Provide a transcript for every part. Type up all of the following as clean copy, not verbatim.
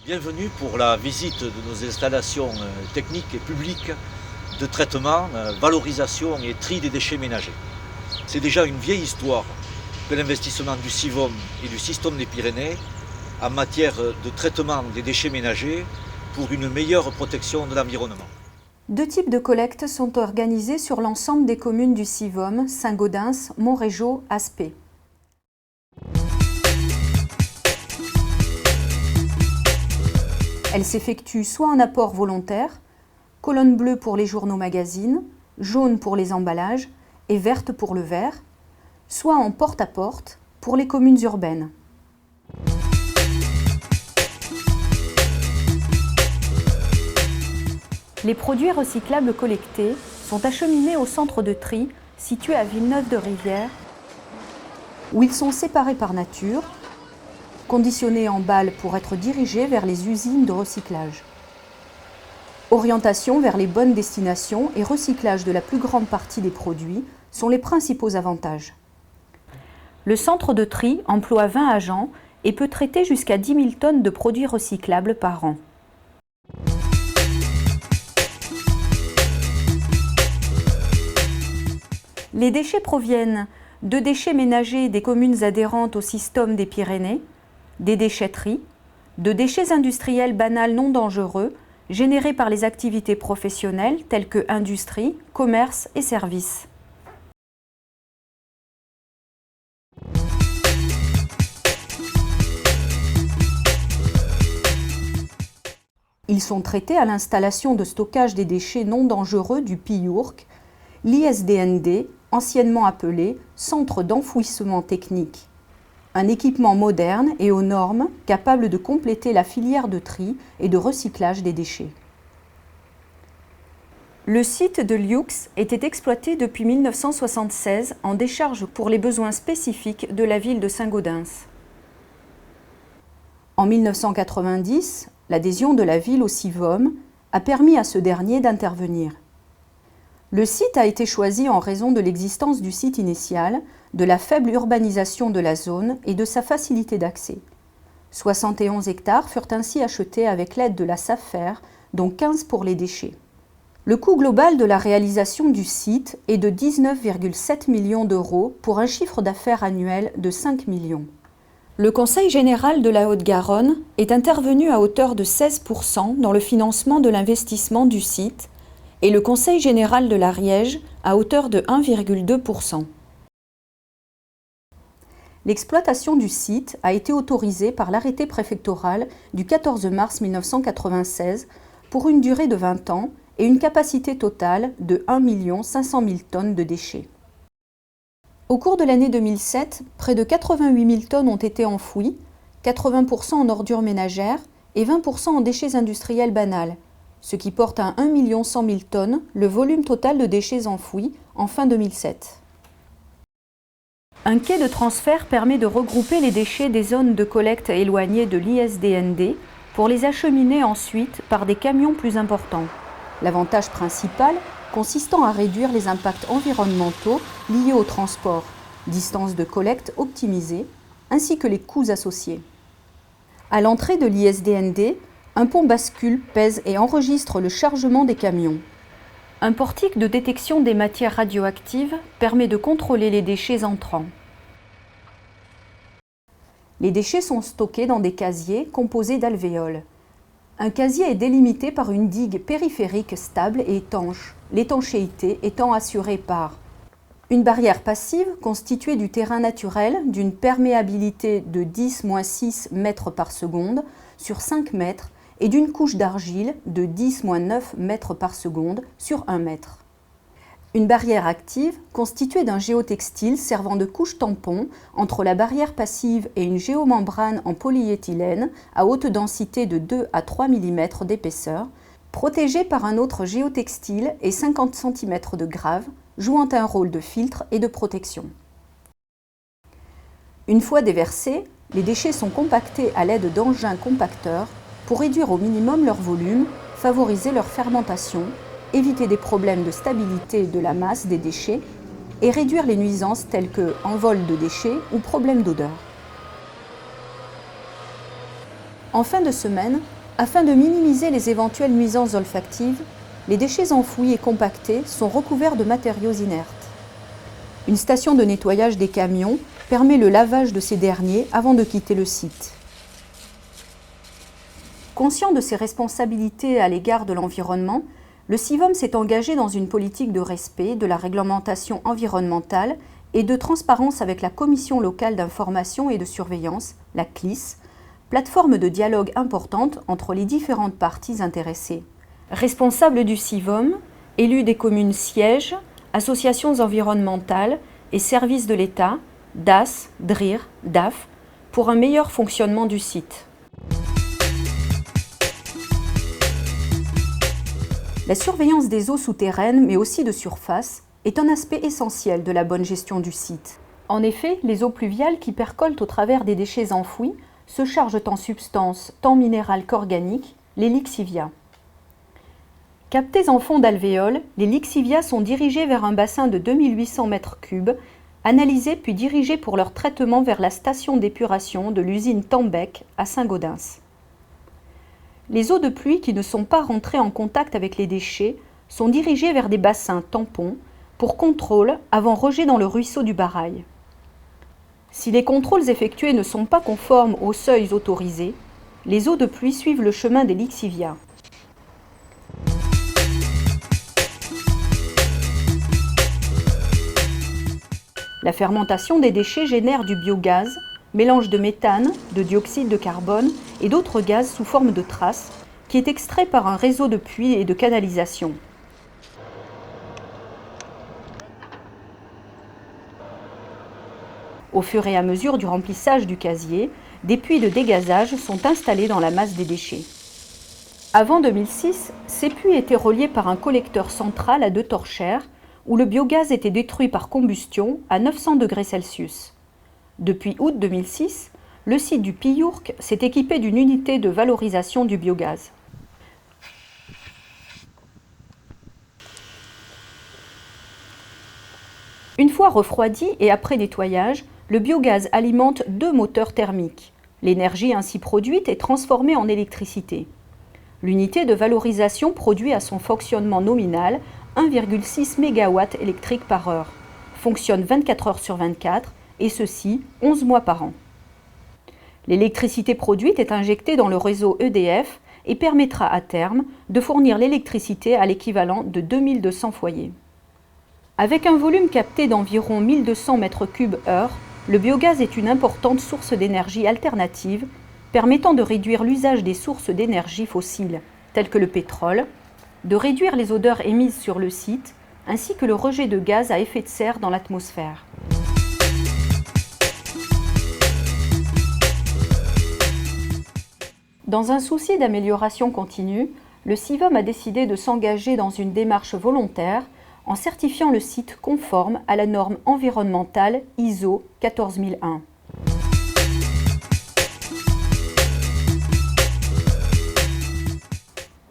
Bienvenue pour la visite de nos installations techniques et publiques de traitement, valorisation et tri des déchets ménagers. C'est déjà une vieille histoire que l'investissement du CIVOM et du Système des Pyrénées en matière de traitement des déchets ménagers pour une meilleure protection de l'environnement. Deux types de collectes sont organisés sur l'ensemble des communes du CIVOM, Saint-Gaudens, Montrégeau, Aspet. Elles s'effectuent soit en apport volontaire, colonne bleue pour les journaux magazines, jaune pour les emballages et verte pour le verre, soit en porte-à-porte pour les communes urbaines. Les produits recyclables collectés sont acheminés au centre de tri situé à Villeneuve-de-Rivière, où ils sont séparés par nature, conditionnés en balles pour être dirigés vers les usines de recyclage. Orientation vers les bonnes destinations et recyclage de la plus grande partie des produits sont les principaux avantages. Le centre de tri emploie 20 agents et peut traiter jusqu'à 10 000 tonnes de produits recyclables par an. Les déchets proviennent de déchets ménagers des communes adhérentes au Système des Pyrénées, des déchetteries, de déchets industriels banals non dangereux générés par les activités professionnelles telles que industrie, commerce et services. Ils sont traités à l'installation de stockage des déchets non dangereux du PIURC, l'ISDND, anciennement appelé Centre d'enfouissement technique. Un équipement moderne et aux normes capable de compléter la filière de tri et de recyclage des déchets. Le site de Lioux était exploité depuis 1976 en décharge pour les besoins spécifiques de la ville de Saint-Gaudens. En 1990, l'adhésion de la ville au CIVOM a permis à ce dernier d'intervenir. Le site a été choisi en raison de l'existence du site initial, de la faible urbanisation de la zone et de sa facilité d'accès. 71 hectares furent ainsi achetés avec l'aide de la SAFER, dont 15 pour les déchets. Le coût global de la réalisation du site est de 19,7 millions d'euros pour un chiffre d'affaires annuel de 5 millions. Le Conseil général de la Haute-Garonne est intervenu à hauteur de 16% dans le financement de l'investissement du site et le Conseil général de l'Ariège à hauteur de 1,2%. L'exploitation du site a été autorisée par l'arrêté préfectoral du 14 mars 1996 pour une durée de 20 ans et une capacité totale de 1 500 000 tonnes de déchets. Au cours de l'année 2007, près de 88 000 tonnes ont été enfouies, 80% en ordures ménagères et 20% en déchets industriels banals, ce qui porte à 1 100 000 tonnes le volume total de déchets enfouis en fin 2007. Un quai de transfert permet de regrouper les déchets des zones de collecte éloignées de l'ISDND pour les acheminer ensuite par des camions plus importants. L'avantage principal consistant à réduire les impacts environnementaux liés au transport, distance de collecte optimisée, ainsi que les coûts associés. À l'entrée de l'ISDND, un pont bascule, pèse et enregistre le chargement des camions. Un portique de détection des matières radioactives permet de contrôler les déchets entrants. Les déchets sont stockés dans des casiers composés d'alvéoles. Un casier est délimité par une digue périphérique stable et étanche, l'étanchéité étant assurée par une barrière passive constituée du terrain naturel d'une perméabilité de 10-6 mètres par seconde sur 5 mètres et d'une couche d'argile de 10-9 mètres par seconde sur 1 mètre. Une barrière active constituée d'un géotextile servant de couche tampon entre la barrière passive et une géomembrane en polyéthylène à haute densité de 2 à 3 mm d'épaisseur, protégée par un autre géotextile et 50 cm de grave, jouant un rôle de filtre et de protection. Une fois déversés, les déchets sont compactés à l'aide d'engins compacteurs pour réduire au minimum leur volume, favoriser leur fermentation, éviter des problèmes de stabilité de la masse des déchets et réduire les nuisances telles que envol de déchets ou problèmes d'odeur. En fin de semaine, Afin de minimiser les éventuelles nuisances olfactives, les déchets enfouis et compactés sont recouverts de matériaux inertes. Une station de nettoyage des camions permet le lavage de ces derniers avant de quitter le site. Conscient de ses responsabilités à l'égard de l'environnement, le CIVOM s'est engagé dans une politique de respect de la réglementation environnementale et de transparence avec la Commission locale d'information et de surveillance, la CLIS, plateforme de dialogue importante entre les différentes parties intéressées. Responsables du CIVOM, élus des communes sièges, associations environnementales et services de l'État, DAS, DRIR, DAF, pour un meilleur fonctionnement du site. La surveillance des eaux souterraines, mais aussi de surface, est un aspect essentiel de la bonne gestion du site. En effet, les eaux pluviales qui percolent au travers des déchets enfouis se chargent en substances tant minérales qu'organiques, les lixivias. Captées en fond d'alvéoles, les lixivias sont dirigées vers un bassin de 2800 m3, analysés puis dirigés pour leur traitement vers la station d'épuration de l'usine Tembec à Saint-Gaudens. Les eaux de pluie qui ne sont pas rentrées en contact avec les déchets sont dirigées vers des bassins tampons pour contrôle avant rejet dans le ruisseau du Barail. Si les contrôles effectués ne sont pas conformes aux seuils autorisés, les eaux de pluie suivent le chemin des lixivias. La fermentation des déchets génère du biogaz, mélange de méthane, de dioxyde de carbone et d'autres gaz sous forme de traces, qui est extrait par un réseau de puits et de canalisation. Au fur et à mesure du remplissage du casier, des puits de dégazage sont installés dans la masse des déchets. Avant 2006, ces puits étaient reliés par un collecteur central à 2 torchères, où le biogaz était détruit par combustion à 900 degrés Celsius. Depuis août 2006, le site du Piourc s'est équipé d'une unité de valorisation du biogaz. Une fois refroidi et après nettoyage, le biogaz alimente 2 moteurs thermiques. L'énergie ainsi produite est transformée en électricité. L'unité de valorisation produit à son fonctionnement nominal 1,6 MW électrique par heure, fonctionne 24 heures sur 24 et ceci 11 mois par an. L'électricité produite est injectée dans le réseau EDF et permettra à terme de fournir l'électricité à l'équivalent de 2200 foyers. Avec un volume capté d'environ 1200 m3/h, le biogaz est une importante source d'énergie alternative permettant de réduire l'usage des sources d'énergie fossiles, telles que le pétrole, de réduire les odeurs émises sur le site, ainsi que le rejet de gaz à effet de serre dans l'atmosphère. Dans un souci d'amélioration continue, le CIVOM a décidé de s'engager dans une démarche volontaire en certifiant le site conforme à la norme environnementale ISO 14001.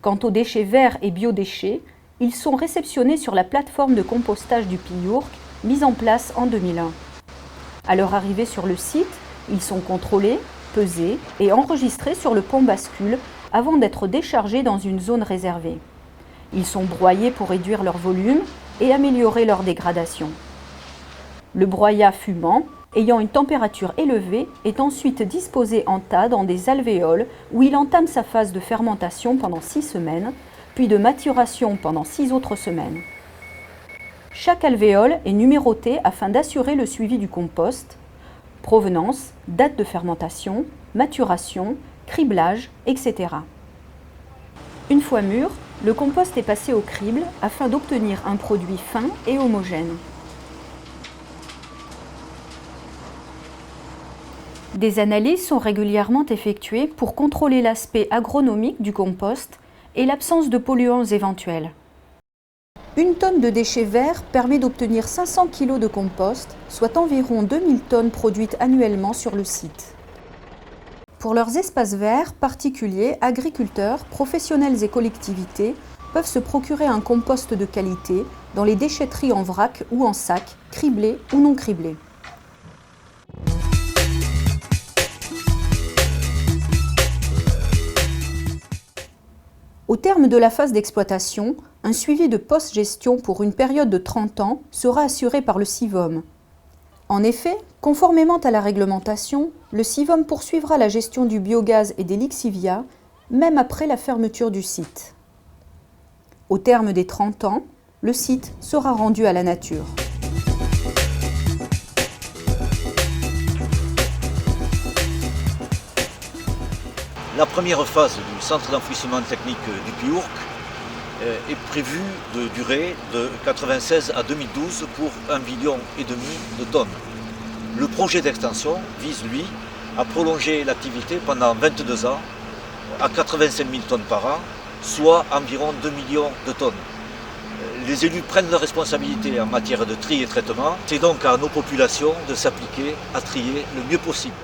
Quant aux déchets verts et biodéchets, ils sont réceptionnés sur la plateforme de compostage du Piourc mise en place en 2001. À leur arrivée sur le site, ils sont contrôlés, pesés et enregistrés sur le pont bascule avant d'être déchargés dans une zone réservée. Ils sont broyés pour réduire leur volume et améliorer leur dégradation. Le broyat fumant, ayant une température élevée, est ensuite disposé en tas dans des alvéoles où il entame sa phase de fermentation pendant 6 semaines, puis de maturation pendant 6 autres semaines. Chaque alvéole est numéroté afin d'assurer le suivi du compost, provenance, date de fermentation, maturation, criblage, etc. Une fois mûr, le compost est passé au crible afin d'obtenir un produit fin et homogène. Des analyses sont régulièrement effectuées pour contrôler l'aspect agronomique du compost et l'absence de polluants éventuels. Une tonne de déchets verts permet d'obtenir 500 kg de compost, soit environ 2000 tonnes produites annuellement sur le site. Pour leurs espaces verts, particuliers, agriculteurs, professionnels et collectivités peuvent se procurer un compost de qualité dans les déchetteries en vrac ou en sac, criblés ou non criblés. Au terme de la phase d'exploitation, un suivi de post-gestion pour une période de 30 ans sera assuré par le CIVOM. En effet, conformément à la réglementation, le CIVOM poursuivra la gestion du biogaz et des lixivias, même après la fermeture du site. Au terme des 30 ans, le site sera rendu à la nature. La première phase du centre d'enfouissement technique du Piourc est prévue de durer de 1996 à 2012 pour 1,5 million de tonnes. Le projet d'extension vise, lui, à prolonger l'activité pendant 22 ans à 85 000 tonnes par an, soit environ 2 millions de tonnes. Les élus prennent leurs responsabilités en matière de tri et traitement. C'est donc à nos populations de s'appliquer à trier le mieux possible.